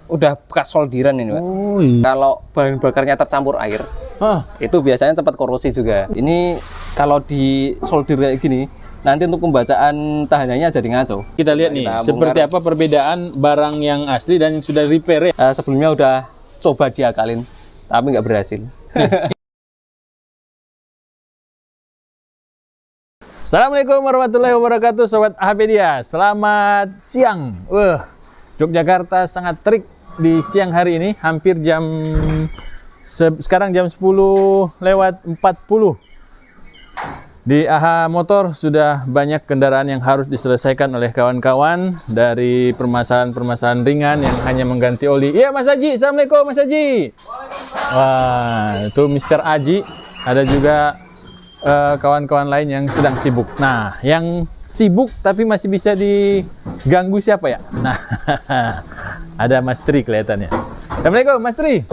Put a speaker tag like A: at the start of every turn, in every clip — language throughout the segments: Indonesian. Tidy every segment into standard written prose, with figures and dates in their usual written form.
A: udah bekas soldiran ini, Pak.
B: Oh iya.
A: Kalau bahan bakarnya tercampur air, itu biasanya cepat korosi juga. Ini kalau di solder kayak gini, nanti untuk pembacaan tahanannya jadi ngaco.
B: Kita lihat nih, seperti apa perbedaan barang yang asli dan yang sudah repair ya.
A: Sebelumnya udah coba diakalin, tapi nggak berhasil.
B: Assalamualaikum warahmatullahi wabarakatuh, Sobat Ahpedia. Selamat siang. Yogyakarta sangat terik di siang hari ini, hampir sekarang jam 10:40. Di AHA Motor sudah banyak kendaraan yang harus diselesaikan oleh kawan-kawan, dari permasalahan-permasalahan ringan yang hanya mengganti oli. Iya, Mas Haji. Assalamualaikum, Mas Haji. Wah, itu Mr. Aji. Ada juga kawan-kawan lain yang sedang sibuk. Nah, yang sibuk tapi masih bisa diganggu siapa ya? Nah, ada Mas Tri kelihatannya. Assalamualaikum, Mas Tri.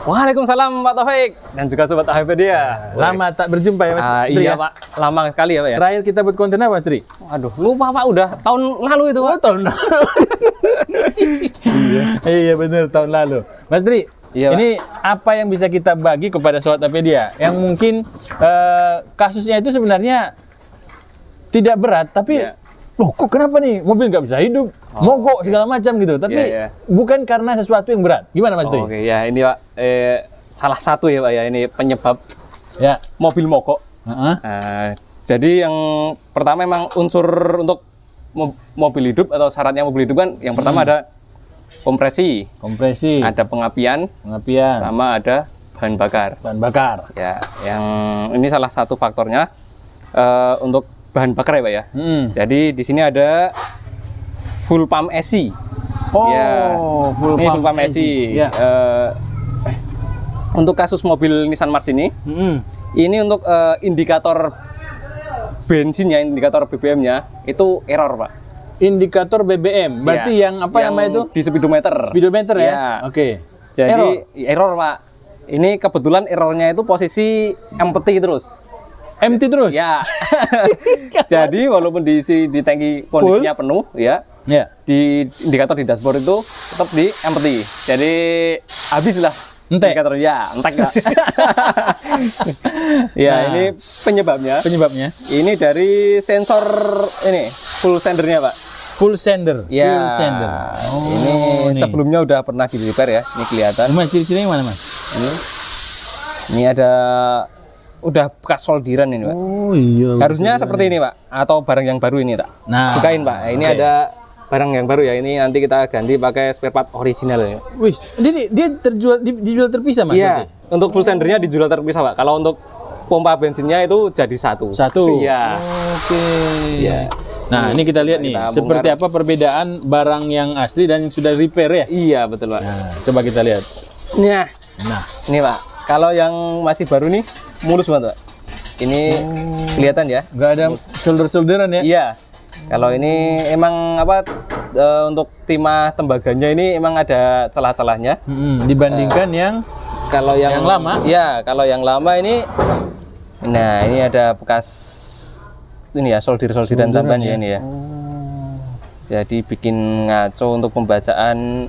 A: Waalaikumsalam, Pak Taufik. Dan juga Sobat Ahpedia.
B: Lama tak berjumpa ya, Mas Tri?
A: Iya,
B: Ya?
A: Pak. Lama sekali ya, Pak ya.
B: Terakhir kita buat konten apa, Mas Tri?
A: Aduh, lupa Pak. Udah tahun lalu itu, Pak.
B: Tahun lalu. Iya, benar, tahun lalu. Mas Tri,
A: iya,
B: ini apa yang bisa kita bagi kepada Sobat Ahpedia yang mungkin kasusnya itu sebenarnya tidak berat, tapi loh kok kenapa nih mobil nggak bisa hidup, mogok segala macam gitu, tapi bukan karena sesuatu yang berat. Gimana, Mas Tri?
A: Oke, ya ini Pak, salah satu ya Pak ya, ini penyebab mobil mogok. Jadi yang pertama memang unsur untuk mobil hidup atau syaratnya mobil hidup kan, yang pertama ada kompresi, ada pengapian, sama ada bahan bakar. Ya, yang ini salah satu faktornya untuk bahan bakar ya Pak ya. Jadi di sini ada full pump AC. Full pump AC. Ya. Untuk kasus mobil Nissan Mars ini untuk indikator bensinnya, indikator BBM-nya itu error Pak. Indikator BBM, berarti yang apa namanya itu? Di speedometer. Speedometer ya? Oke. Jadi error Pak. Ini kebetulan errornya itu posisi empty terus. Empty terus? Ya. Jadi walaupun diisi di tangki kondisinya penuh ya, di indikator di dashboard itu tetap di empty. Jadi habislah indikator entek Pak. Ini penyebabnya. Ini dari sensor ini full sendernya Pak. Full sender. Ya. Full sender. Ini sebelumnya udah pernah di repair ya. Ini kelihatan.
B: Mas, ciri-cirinya mana Mas?
A: Ini ada udah bekas soldiran ini Pak.
B: Oh iya.
A: Harusnya seperti ini Pak, atau barang yang baru ini Pak.
B: Nah,
A: bukain Pak. Ini ada barang yang baru ya. Ini nanti kita ganti pakai spare part original ya.
B: Wih, dia dijual terpisah Mas?
A: Iya. Untuk full sendernya dijual terpisah Pak. Kalau untuk pompa bensinnya itu jadi satu. Iya.
B: Oke. Iya. Nah, ini kita lihat nih, seperti apa perbedaan barang yang asli dan yang sudah repair ya? Iya, betul Pak. Nah, coba kita lihat.
A: Nah, ini Pak. Kalau yang masih baru nih, mulus banget Pak. Ini kelihatan ya?
B: Nggak ada solder-solderan ya?
A: Iya. Kalau ini emang untuk timah tembaganya ini emang ada celah-celahnya.
B: Dibandingkan
A: kalau yang
B: lama?
A: Iya, kalau yang lama ini, nah ini ada bekas ini ya, solder-solderan tambahan ya ini ya. Jadi bikin ngaco untuk pembacaan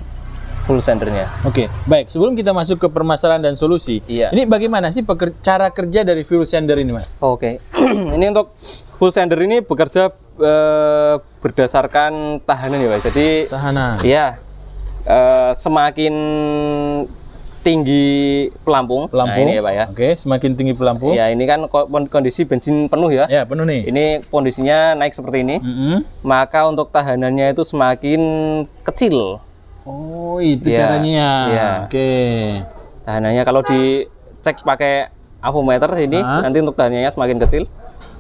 A: full sendernya.
B: Oke, baik. Sebelum kita masuk ke permasalahan dan solusi, ini bagaimana sih cara kerja dari full sender ini, Mas?
A: Oke, ini untuk full sender ini bekerja berdasarkan tahanan ya, Pak. Jadi
B: tahanan.
A: Iya, semakin tinggi pelampung. Nah, ini ya Pak ya.
B: Oke, semakin tinggi pelampung.
A: Ya, ini kan kondisi bensin penuh ya.
B: Ya, penuh nih.
A: Ini kondisinya naik seperti ini. Maka untuk tahanannya itu semakin kecil.
B: Oh, itu caranya.
A: Ya.
B: Oke.
A: Tahanannya kalau dicek pakai avometer sini, nanti untuk tahanannya semakin kecil.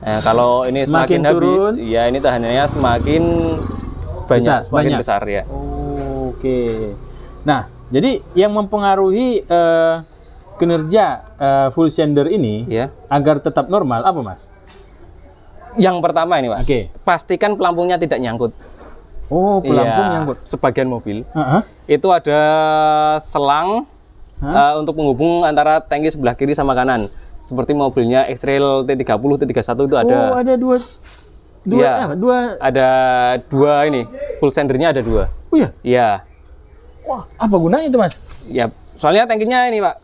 A: Nah, kalau ini semakin habis, ya ini tahanannya semakin banyak, semakin besar ya.
B: Oke. Nah, jadi yang mempengaruhi kinerja full sender ini agar tetap normal apa Mas?
A: Yang pertama ini Pak, pastikan pelampungnya tidak nyangkut.
B: Oh, pelampung nyangkut.
A: Sebagian mobil itu ada selang untuk penghubung antara tangki sebelah kiri sama kanan. Seperti mobilnya X-Trail T30, T31 itu ada.
B: Oh, ada dua.
A: Ada dua ini, full sendernya ada dua.
B: Oh iya?
A: Iya.
B: Wah, apa gunanya itu, Mas?
A: Ya, soalnya tangkinya ini Pak,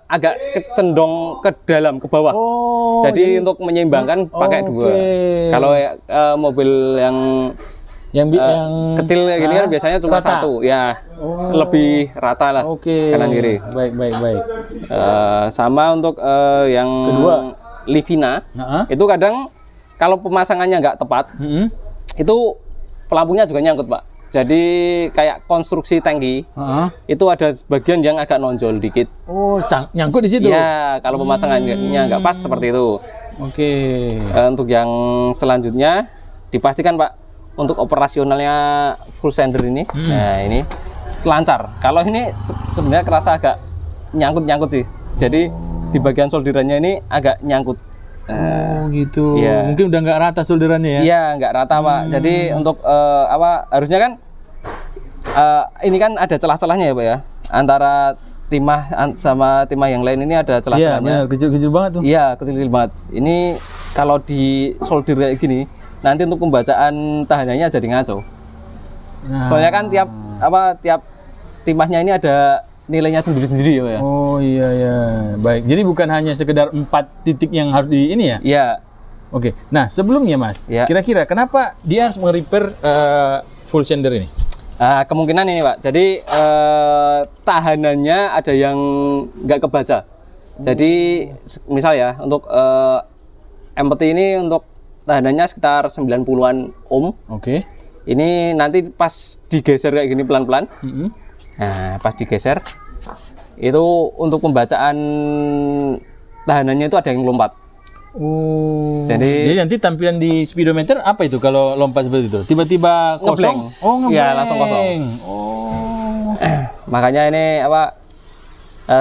A: agak condong ke dalam, ke bawah.
B: Oh,
A: jadi untuk menyeimbangkan pakai dua. Kalau mobil yang kecil kayak gini kan biasanya cuma
B: rata.
A: satu, ya lebih rata lah kanan kiri.
B: Baik.
A: Sama untuk yang
B: kedua,
A: Livina, itu kadang kalau pemasangannya nggak tepat, itu lampunya juga nyangkut Pak. Jadi kayak konstruksi tangki itu ada bagian yang agak nonjol dikit.
B: Oh, nyangkut di situ?
A: Ya, kalau pemasangannya nggak pas seperti itu. Untuk yang selanjutnya dipastikan Pak, untuk operasionalnya full sender ini, nah ini lancar. Kalau ini sebenarnya kerasa agak nyangkut sih. Jadi di bagian solderannya ini agak nyangkut.
B: Oh gitu. Ya. Mungkin udah nggak rata solderannya ya?
A: Iya, nggak rata Pak. Jadi untuk harusnya kan ini kan ada celah-celahnya ya Pak ya. Antara timah sama timah yang lain ini ada celah-celahnya.
B: Iya, kecil-kecil banget tuh.
A: Iya, kecil-kecil banget. Ini kalau di solder kayak gini, nanti untuk pembacaan tahanannya jadi ngaco. Soalnya kan tiap timahnya ini ada nilainya sendiri-sendiri ya Pak ya.
B: Oh iya ya. Baik. Jadi bukan hanya sekedar 4 titik yang harus di ini ya?
A: Iya.
B: Oke. Nah, sebelumnya Mas, kira-kira kenapa dia harus nge-repair full sender ini?
A: Kemungkinan ini Pak. Jadi tahanannya ada yang nggak kebaca. Jadi misal ya untuk MPT ini untuk tahanannya sekitar 90-an ohm.
B: Oke.
A: Ini nanti pas digeser kayak gini pelan-pelan. Nah, pas digeser itu untuk pembacaan tahanannya itu ada yang lompat.
B: Oh. Jadi nanti tampilan di speedometer apa itu kalau lompat seperti itu? Tiba-tiba kosong?
A: Oh, ngeblank. Iya, langsung kosong.
B: Oh.
A: Makanya ini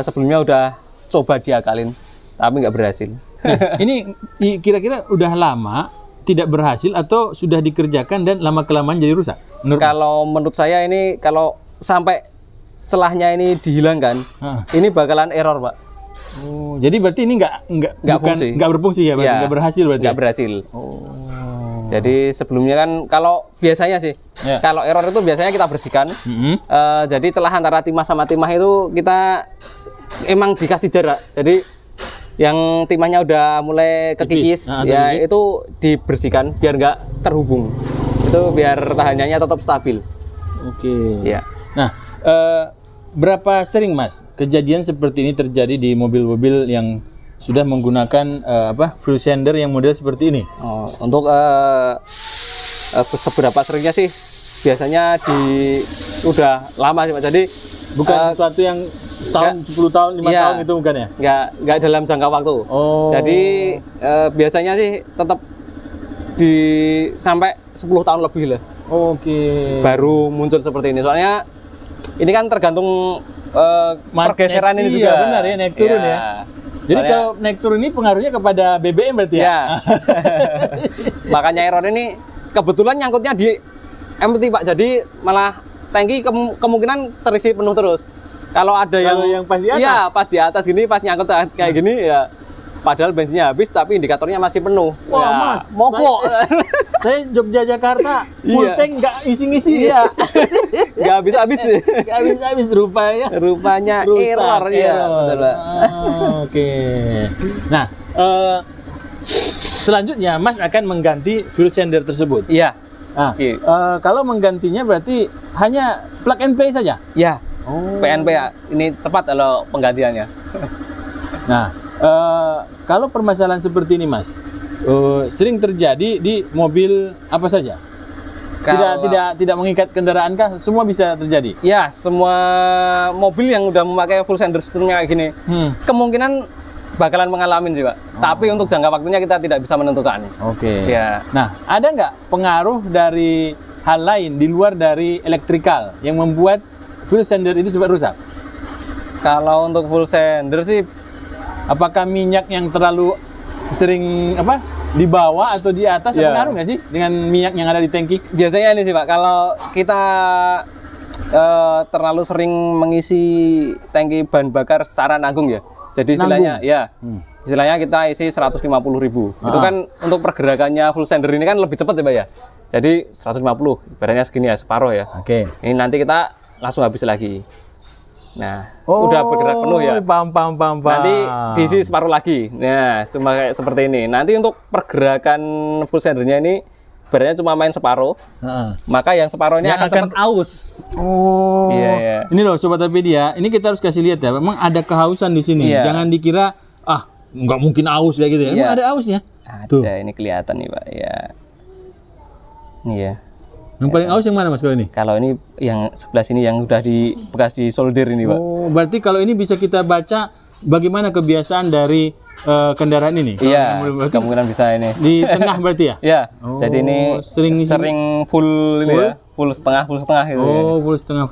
A: sebelumnya udah coba diakalin tapi nggak berhasil.
B: Nah, ini kira-kira udah lama tidak berhasil atau sudah dikerjakan dan lama-kelamaan jadi rusak?
A: Menurut saya ini kalau sampai celahnya ini dihilangkan, ini bakalan error Pak.
B: Oh, jadi berarti ini nggak berfungsi ya, berarti nggak berhasil berarti.
A: Nggak berhasil. Oh. Jadi sebelumnya kan kalau biasanya sih, kalau error itu biasanya kita bersihkan. Jadi celah antara timah sama timah itu kita emang dikasih jarak. Jadi yang timahnya udah mulai kekikis, itu dibersihkan biar nggak terhubung. Itu biar tahanannya tetap stabil.
B: Oke. Ya. Nah, berapa sering Mas kejadian seperti ini terjadi di mobil-mobil yang sudah menggunakan full sender yang model seperti ini?
A: Untuk seberapa seringnya sih? Biasanya udah lama sih Pak. Jadi
B: bukan sesuatu yang tahun 10 tahun 5 tahun itu bukan ya?
A: Nggak dalam jangka waktu. Jadi biasanya sih tetap sampai 10 tahun lebih lah. Baru muncul seperti ini. Soalnya ini kan tergantung pergeseran ini juga.
B: Iya benar ya, naik turun ya. Jadi kalau naik turun ini pengaruhnya kepada BBM berarti ya?
A: Makanya error ini kebetulan nyangkutnya di MPT Pak. Jadi malah tangki kemungkinan terisi penuh terus. Kalau ada yang pas di atas? Iya, pas di atas gini, pas nyangkut kayak gini ya. Padahal bensinnya habis tapi indikatornya masih penuh.
B: Wah Mas,
A: mogok.
B: Saya Jogja Jakarta full tank nggak isi-ngisi.
A: Iya. Nggak habis-habis sih.
B: Nggak habis-habis
A: rupanya error ya.
B: Oke. Nah, selanjutnya Mas akan mengganti fuel sender tersebut.
A: Iya.
B: Nah, kalau menggantinya berarti hanya plug and play saja?
A: Ya. PNP ya. Ini cepat kalau penggantiannya.
B: Nah, kalau permasalahan seperti ini Mas, sering terjadi di mobil apa saja? Tidak mengikat kendaraan kah? Semua bisa terjadi?
A: Ya, semua mobil yang udah memakai full sender systemnya kayak gini, kemungkinan bakalan mengalami sih Pak. Tapi untuk jangka waktunya kita tidak bisa menentukan. Ya.
B: Nah, ada nggak pengaruh dari hal lain di luar dari elektrikal yang membuat full sender itu cepat rusak?
A: Kalau untuk full sender sih,
B: apakah minyak yang terlalu sering di bawah atau di atas pengaruh nggak sih dengan minyak yang ada di tangki?
A: Biasanya ini sih Pak, kalau kita terlalu sering mengisi tangki bahan bakar secara nanggung ya. Jadi istilahnya istilahnya kita isi 150.000. Itu kan untuk pergerakannya full sender ini kan lebih cepat ya Pak ya. Jadi 150, ibaratnya segini ya, separuh ya. Ini nanti kita langsung habis lagi. Nah, udah bergerak penuh ya.
B: Paham.
A: Nanti diisi separuh lagi. Nah, cuma kayak seperti ini. Nanti untuk pergerakan full sendernya ini ibaratnya cuma main separuh. Maka yang separuhnya akan cepat aus.
B: Oh.
A: Iya.
B: Ini loh Sobat Tokopedia, ini kita harus kasih lihat ya. Memang ada kehausan di sini.
A: Iya.
B: Jangan dikira nggak mungkin aus kayak gitu ya. Emang ada ausnya.
A: Ada, ini kelihatan nih Pak. Ya. Iya.
B: Yang paling aus yang mana Mas kalau ini?
A: Kalau ini yang sebelah sini yang udah bekas di solder ini Pak.
B: Oh, berarti kalau ini bisa kita baca bagaimana kebiasaan dari kendaraan ini?
A: Iya, kemungkinan bisa ini.
B: Di tengah berarti ya?
A: Iya. Jadi ini sering full ini ya, full setengah gitu.
B: Oh, full setengah.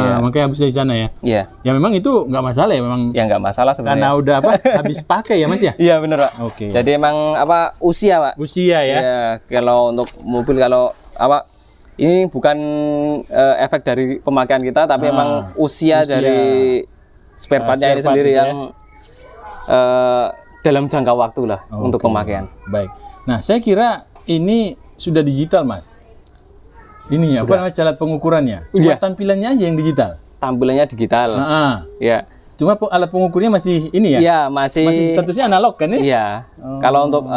A: Iya.
B: Makanya habis di sana ya.
A: Iya.
B: Ya memang itu nggak masalah ya memang.
A: Ya nggak masalah sebenarnya.
B: Karena udah habis pakai ya Mas ya?
A: Iya bener Pak.
B: Oke.
A: Jadi emang usia Pak.
B: Usia ya.
A: Iya, kalau untuk mobil ini bukan efek dari pemakaian kita, tapi emang usia dari spare partnya ini sendiri yang dalam jangka waktu lah untuk pemakaian.
B: Baik. Nah, saya kira ini sudah digital, Mas. Ini apa namanya alat pengukurannya? Cuma tampilannya aja yang digital.
A: Tampilannya digital. Ya.
B: Cuma alat pengukurnya masih ini ya?
A: Iya, masih
B: statusnya analog kan ya?
A: Iya. Kalau untuk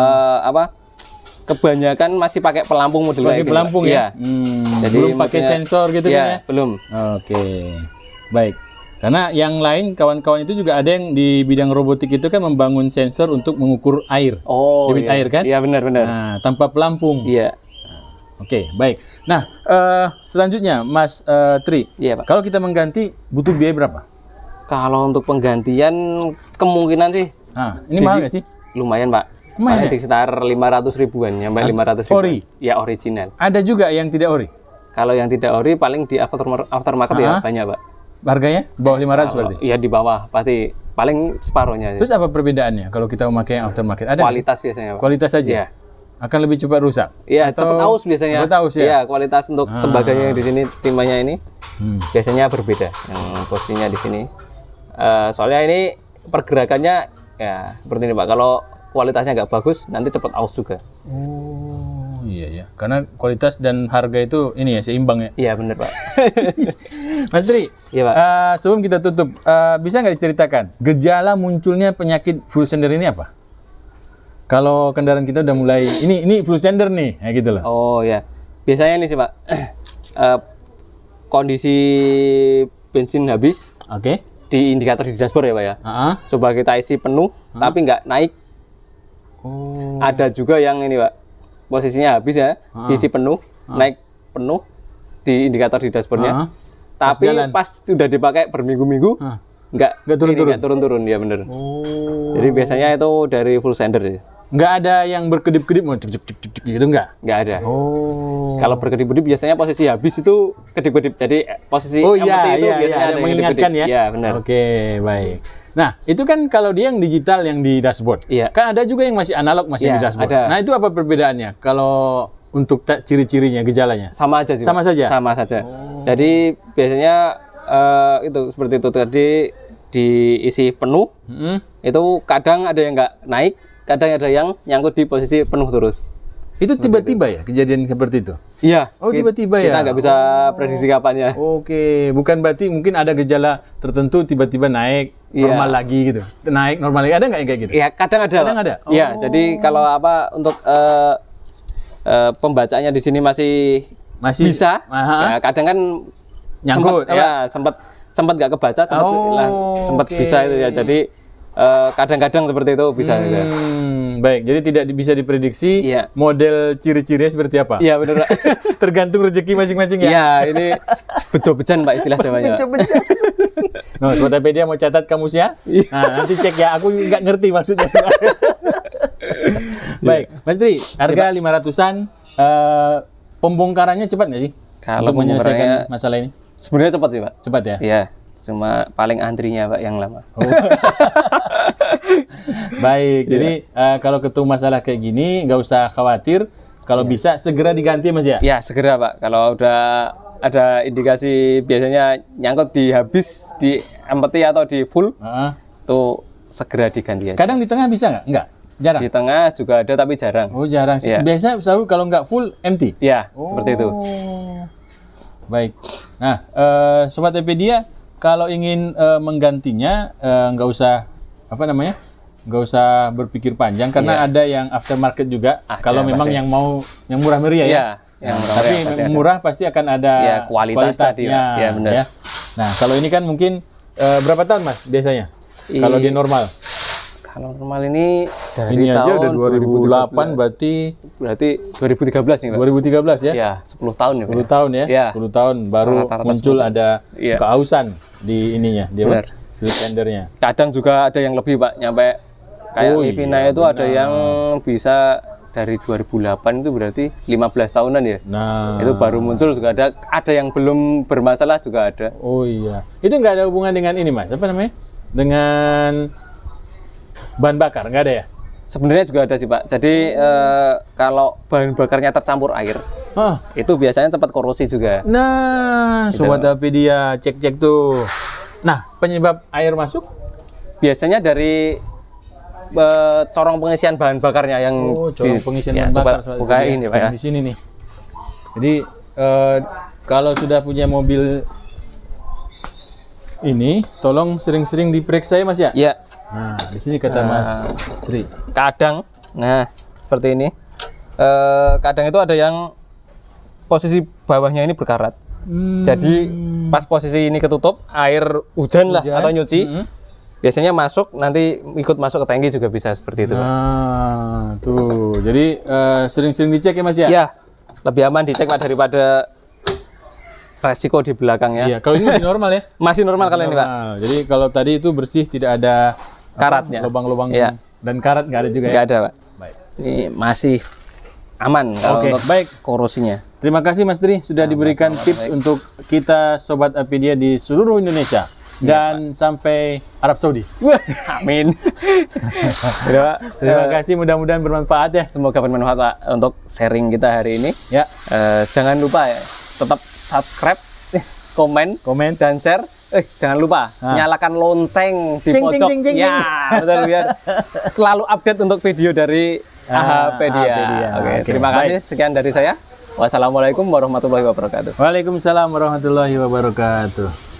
A: kebanyakan masih pakai pelampung model kayak
B: pelampung
A: gitu.
B: Ya. Jadi belum pakai sensor gitu kan ya?
A: Belum.
B: Oke. Baik. Karena yang lain kawan-kawan itu juga ada yang di bidang robotik itu kan membangun sensor untuk mengukur air. Debit air kan?
A: Iya benar.
B: Nah, tanpa pelampung.
A: Iya.
B: Oke, baik. Nah, selanjutnya Mas Tri.
A: Iya, Pak.
B: Kalau kita mengganti butuh biaya berapa?
A: Kalau untuk penggantian kemungkinan sih.
B: Ini mahal nggak sih?
A: Lumayan, Pak.
B: Lumayan.
A: Paling sekitar 500 ribuan, nyampe 500 ribuan.
B: Ori?
A: Ya, original.
B: Ada juga yang tidak ori?
A: Kalau yang tidak ori paling di aftermarket ya banyak, Pak.
B: Harganya bawah 500 berarti?
A: Iya, di bawah. Pasti paling separuhnya.
B: Terus apa perbedaannya kalau kita memakai yang aftermarket? Ada
A: kualitas biasanya, Pak.
B: Kualitas saja?
A: Iya.
B: Akan lebih cepat rusak?
A: Iya, cepat aus biasanya.
B: Cepat aus ya?
A: Iya, kualitas untuk tembaganya yang di sini, timbanya ini biasanya berbeda. Yang posisinya di sini. Soalnya ini pergerakannya ya seperti ini, Pak. Kalau kualitasnya nggak bagus, nanti cepat aus juga.
B: Oh, iya ya. Karena kualitas dan harga itu ini ya seimbang ya.
A: Iya, benar, Pak.
B: Mas Tri,
A: iya, Pak.
B: Sebelum kita tutup, bisa nggak diceritakan gejala munculnya penyakit full sender ini apa? Kalau kendaraan kita udah mulai ini full sender nih, kayak gitu loh.
A: Oh ya, biasanya ini sih Pak, kondisi bensin habis.
B: Oke.
A: Di indikator di dashboard ya Pak ya. Coba kita isi penuh, tapi nggak naik. Ada juga yang ini Pak, posisinya habis ya, diisi penuh, naik penuh di indikator di dashboardnya. Tapi pas sudah dipakai berminggu-minggu, nggak turun-turun ya bener. Jadi biasanya itu dari full sender sih.
B: Nggak ada yang berkedip-kedip gitu nggak?
A: Nggak ada. Kalau berkedip-kedip biasanya posisi habis itu kedip-kedip. Jadi posisi empty itu biasanya ada
B: mengingatkan ya.
A: Iya benar.
B: Oke, baik. Nah, itu kan kalau dia yang digital yang di dashboard.
A: Iya.
B: Kan ada juga yang masih analog masih di dashboard.
A: Ada.
B: Nah, itu apa perbedaannya? Kalau untuk ciri-cirinya, gejalanya?
A: Sama aja sih.
B: Sama saja.
A: Sama saja. Jadi biasanya itu seperti itu tadi diisi penuh. Itu kadang ada yang nggak naik, kadang ada yang nyangkut di posisi penuh terus.
B: Itu tiba-tiba ya kejadian seperti itu?
A: Iya.
B: Oh, tiba-tiba ya?
A: Kita nggak bisa prediksi kapannya.
B: Oke, bukan berarti mungkin ada gejala tertentu tiba-tiba naik, normal lagi gitu. Naik, normal lagi. Ada nggak yang kayak gitu?
A: Iya, kadang ada.
B: Kadang ada?
A: Iya, jadi kalau untuk pembacanya di sini masih bisa, ya, kadang kan
B: nyangkut,
A: sempat nggak kebaca, sempat bisa itu ya. Jadi kadang-kadang seperti itu bisa juga.
B: Baik, jadi tidak bisa diprediksi model ciri-cirinya seperti apa?
A: Iya benar.
B: Tergantung rezeki masing-masing ya.
A: Iya, ini bejo-bejan Pak istilah Jawanya.
B: Bejo-bejan. Nah, Sobat Tokopedia mau catat kamusnya? Nah, nanti cek ya, aku nggak ngerti maksudnya. Baik, Mas Tri, harga 500-an, pembongkarannya cepat nggak sih?
A: Kalau
B: untuk menyelesaikan masalah ini?
A: Sebenarnya cepat sih Pak.
B: Cepat ya?
A: Iya, cuma paling antrinya Pak yang lama.
B: Baik, jadi kalau ketemu masalah kayak gini nggak usah khawatir. Kalau bisa segera diganti Mas ya?
A: Ya segera Pak. Kalau udah ada indikasi biasanya nyangkut di habis, di empty atau di full, itu segera diganti aja.
B: Kadang di tengah bisa nggak? Nggak? Jarang?
A: Di tengah juga ada tapi jarang.
B: Oh jarang sih. Biasanya selalu kalau nggak full empty?
A: Ya, seperti itu.
B: Baik. Nah, Sobat Epedia, kalau ingin menggantinya, nggak usah apa namanya, nggak usah berpikir panjang karena ada yang aftermarket juga. Kalau memang yang mau yang murah meriah ya.
A: Yang
B: Tapi murah pasti akan ada kualitasnya.
A: Ya, benar.
B: Ya. Nah, kalau ini kan mungkin berapa tahun Mas biasanya? Kalau dia normal?
A: Kalau normal ini dari
B: Ini aja
A: tahun
B: udah 2008 berarti
A: 2013 nih, Pak.
B: 2013 ya?
A: Ya, 10 tahun ya, Pak.
B: 10 tahun ya?
A: Ya.
B: 10 tahun baru
A: Rata-rata
B: muncul
A: 10 tahun.
B: ada
A: Iya.
B: keausan di ininya, dia
A: Benar.
B: tendernya.
A: Kadang juga ada yang lebih, Pak, nyampe kayak Livina itu ada yang bisa dari 2008 itu berarti 15 tahunan ya.
B: Nah,
A: Itu baru muncul juga ada yang belum bermasalah juga ada.
B: oh iya. Itu nggak ada hubungan dengan ini Mas, apa namanya? Dengan bahan bakar, nggak ada ya?
A: Sebenarnya juga ada sih, Pak. Jadi kalau bahan bakarnya tercampur air,
B: Hah.
A: itu biasanya cepat korosi juga.
B: Nah, Sobat Apedia, cek-cek tuh. Nah, penyebab air masuk?
A: Biasanya dari corong pengisian bahan bakarnya yang
B: Corong pengisian
A: ya,
B: bahan
A: coba
B: bakar. Sobat
A: buka
B: Apedia.
A: ini, Pak ya.
B: Di sini nih. Jadi kalau sudah punya mobil ini, tolong sering-sering diperiksa ya Mas ya.
A: Ya,
B: Nah, di sini kata Mas Tri.
A: kadang, nah seperti ini. Kadang itu ada yang posisi bawahnya ini berkarat. Jadi pas posisi ini ketutup, air hujan lah atau nyuci, biasanya masuk, nanti ikut masuk ke tangki juga bisa seperti itu, Pak.
B: Nah, tuh. Jadi sering-sering dicek ya Mas ya?
A: Ya, lebih aman dicek, Pak, daripada resiko di belakang ya.
B: Iya, kalau ini masih normal ya?
A: Masih normal kalau ini, Pak.
B: Normal. Jadi kalau tadi itu bersih, tidak ada
A: Karatnya.
B: lubang-lubang
A: Iya.
B: dan karat nggak ada juga ya?
A: Nggak ada, Pak.
B: Baik.
A: Ini masih aman kalau
B: Oke,
A: untuk
B: baik.
A: korosinya.
B: Terima kasih Mas Tri sudah diberikan tips untuk kita Sobat Apedia di seluruh Indonesia dan sampai Arab Saudi.
A: Amin. Ya, Pak.
B: Terima kasih, mudah-mudahan bermanfaat ya.
A: Semoga bermanfaat, Pak, untuk sharing kita hari ini.
B: Ya,
A: Jangan lupa ya, tetap subscribe, komen, dan share. Jangan lupa nyalakan lonceng di pojok. Ya, betul, biar selalu update untuk video dari Ahapedia. Oke, terima kasih. Sekian dari saya. Wassalamualaikum warahmatullahi wabarakatuh.
B: Waalaikumsalam warahmatullahi wabarakatuh.